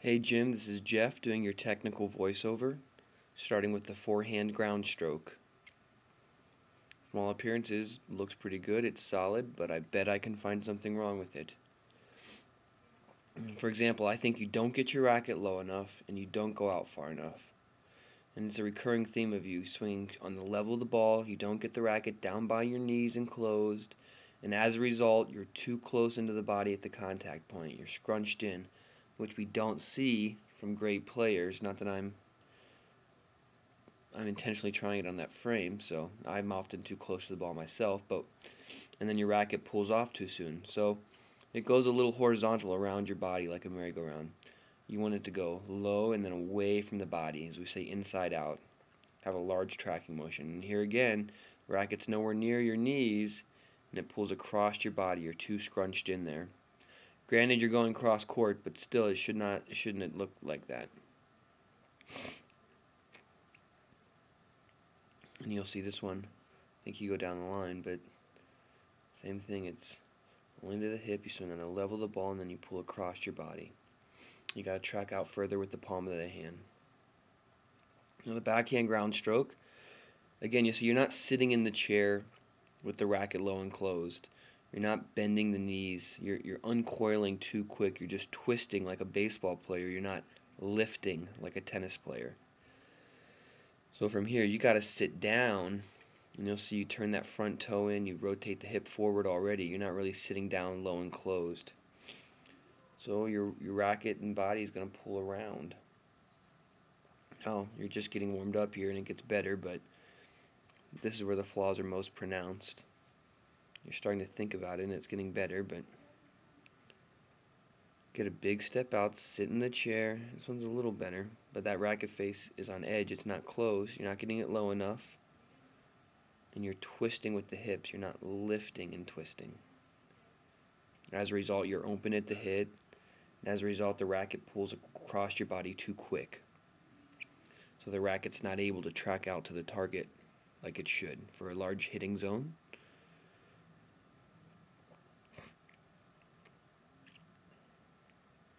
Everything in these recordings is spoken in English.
Hey Jim, this is Jeff doing your technical voiceover, starting with the forehand ground stroke. From all appearances, looks pretty good, it's solid, but I bet I can find something wrong with it. For example, I think you don't get your racket low enough and you don't go out far enough. And it's a recurring theme of you swinging on the level of the ball, you don't get the racket down by your knees and closed, and as a result, you're too close into the body at the contact point. You're scrunched in, which we don't see from great players. Not that I'm intentionally trying it on that frame, so I'm often too close to the ball myself, and then your racket pulls off too soon. So it goes a little horizontal around your body like a merry-go-round. You want it to go low and then away from the body, as we say inside out. Have a large tracking motion. And here again, the racket's nowhere near your knees, and it pulls across your body. You're too scrunched in there. Granted, you're going cross court, but still, shouldn't it look like that? And you'll see this one. I think you go down the line, but same thing. It's only to the hip. You swing on the level of the ball, and then you pull across your body. You got to track out further with the palm of the hand. Now the backhand ground stroke. Again, you see you're not sitting in the chair with the racket low and closed. You're not bending the knees. You're uncoiling too quick. You're just twisting like a baseball player. You're not lifting like a tennis player. So from here, you got to sit down, and you'll see you turn that front toe in. You rotate the hip forward already. You're not really sitting down low and closed. So your racket and body is going to pull around. Oh, you're just getting warmed up here, and it gets better, but this is where the flaws are most pronounced. You're starting to think about it, and it's getting better, but get a big step out, sit in the chair. This one's a little better, but that racket face is on edge. It's not closed. You're not getting it low enough, and you're twisting with the hips. You're not lifting and twisting. As a result, you're open at the hit, and as a result, the racket pulls across your body too quick. So the racket's not able to track out to the target like it should for a large hitting zone.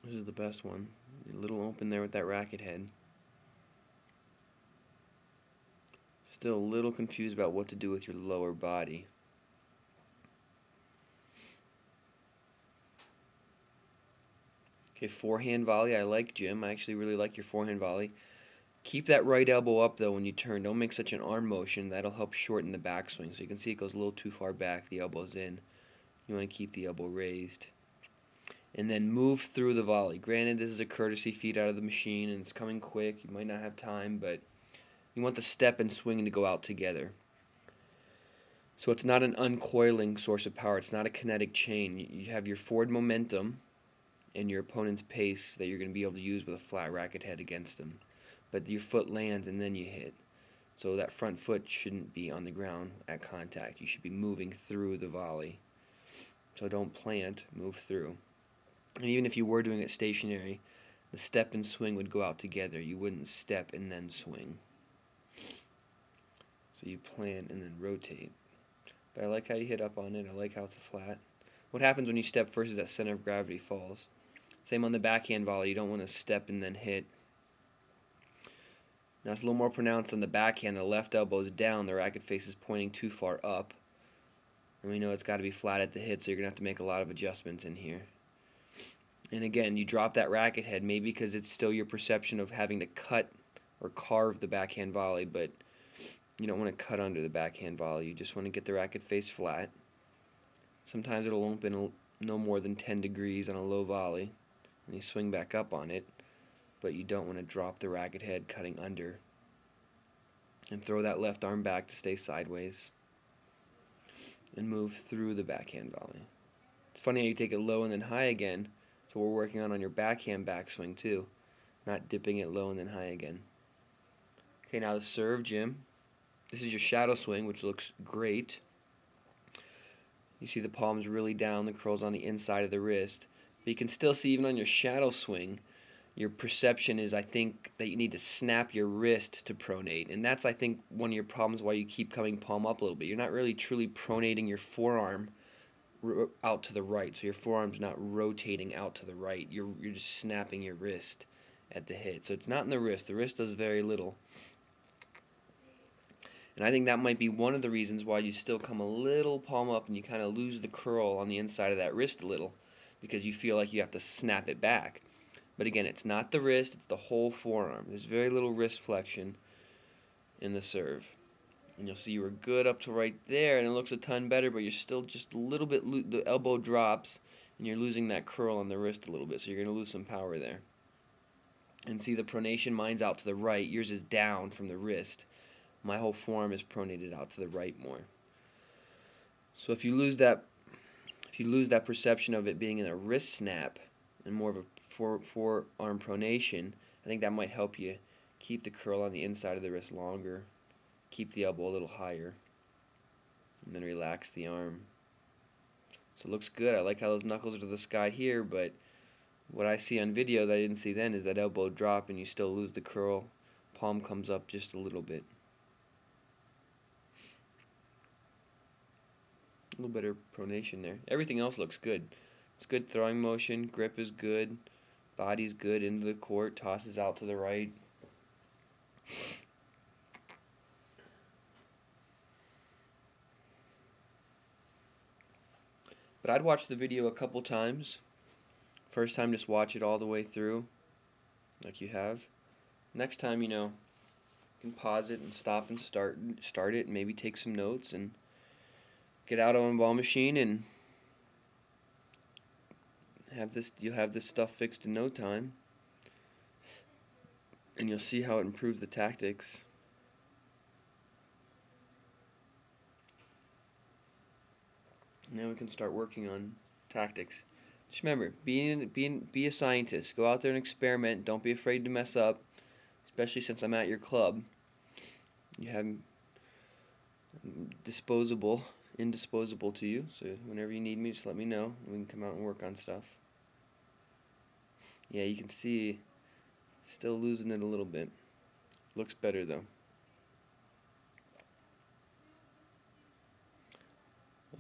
This is the best one. A little open there with that racket head. Still a little confused about what to do with your lower body. Okay, forehand volley. I like Jim. I actually really like your forehand volley. Keep that right elbow up though when you turn. Don't make such an arm motion. That'll help shorten the backswing. So you can see it goes a little too far back. The elbow's in. You want to keep the elbow raised. And then move through the volley. Granted, this is a courtesy feed out of the machine, and it's coming quick. You might not have time, but you want the step and swing to go out together. So it's not an uncoiling source of power. It's not a kinetic chain. You have your forward momentum and your opponent's pace that you're going to be able to use with a flat racket head against them. But your foot lands, and then you hit. So that front foot shouldn't be on the ground at contact. You should be moving through the volley. So don't plant, move through. And even if you were doing it stationary, the step and swing would go out together. You wouldn't step and then swing. So you plant and then rotate. But I like how you hit up on it. I like how it's a flat. What happens when you step first is that center of gravity falls. Same on the backhand volley. You don't want to step and then hit. Now it's a little more pronounced on the backhand. The left elbow is down. The racket face is pointing too far up. And we know it's got to be flat at the hit, so you're going to have to make a lot of adjustments in here. And again, you drop that racket head, maybe because it's still your perception of having to cut or carve the backhand volley, but you don't want to cut under the backhand volley. You just want to get the racket face flat. Sometimes it'll open no more than 10 degrees on a low volley, and you swing back up on it, but you don't want to drop the racket head cutting under. And throw that left arm back to stay sideways, and move through the backhand volley. It's funny how you take it low and then high again. So we're working on your backhand backswing too, not dipping it low and then high again. Okay, now the serve, Jim. This is your shadow swing, which looks great. You see the palms really down, the curls on the inside of the wrist. But you can still see even on your shadow swing, your perception is, I think, that you need to snap your wrist to pronate. And that's, I think, one of your problems why you keep coming palm up a little bit. You're not really truly pronating your forearm out to the right, so your forearm's not rotating out to the right. You're just snapping your wrist at the hit. So it's not in the wrist. The wrist does very little. And I think that might be one of the reasons why you still come a little palm up and you kind of lose the curl on the inside of that wrist a little, because you feel like you have to snap it back. But again, it's not the wrist, it's the whole forearm. There's very little wrist flexion in the serve. And you'll see you were good up to right there, and it looks a ton better, but you're still just a little bit, the elbow drops, and you're losing that curl on the wrist a little bit, so you're going to lose some power there. And see the pronation, mine's out to the right, yours is down from the wrist. My whole forearm is pronated out to the right more. So if you lose that perception of it being in a wrist snap and more of a forearm pronation, I think that might help you keep the curl on the inside of the wrist longer, keep the elbow a little higher, and then relax the arm. So it looks good. I like how those knuckles are to the sky here, but what I see on video that I didn't see then is that elbow drop and you still lose the curl. Palm comes up just a little bit. A little better pronation there. Everything else looks good. It's good throwing motion, grip is good, body's good, into the court, tosses out to the right. But I'd watch the video a couple times. First time, just watch it all the way through, like you have. Next time, you can pause it and stop and start it, and maybe take some notes and get out on a ball machine and you'll have this stuff fixed in no time, and you'll see how it improves the tactics. Now we can start working on tactics. Just remember, be a scientist. Go out there and experiment. Don't be afraid to mess up, especially since I'm at your club. You have indisposable to you, so whenever you need me, just let me know and we can come out and work on stuff. Yeah, you can see still losing it a little bit. Looks better though.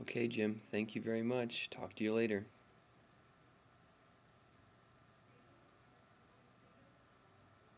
Okay, Jim, thank you very much. Talk to you later.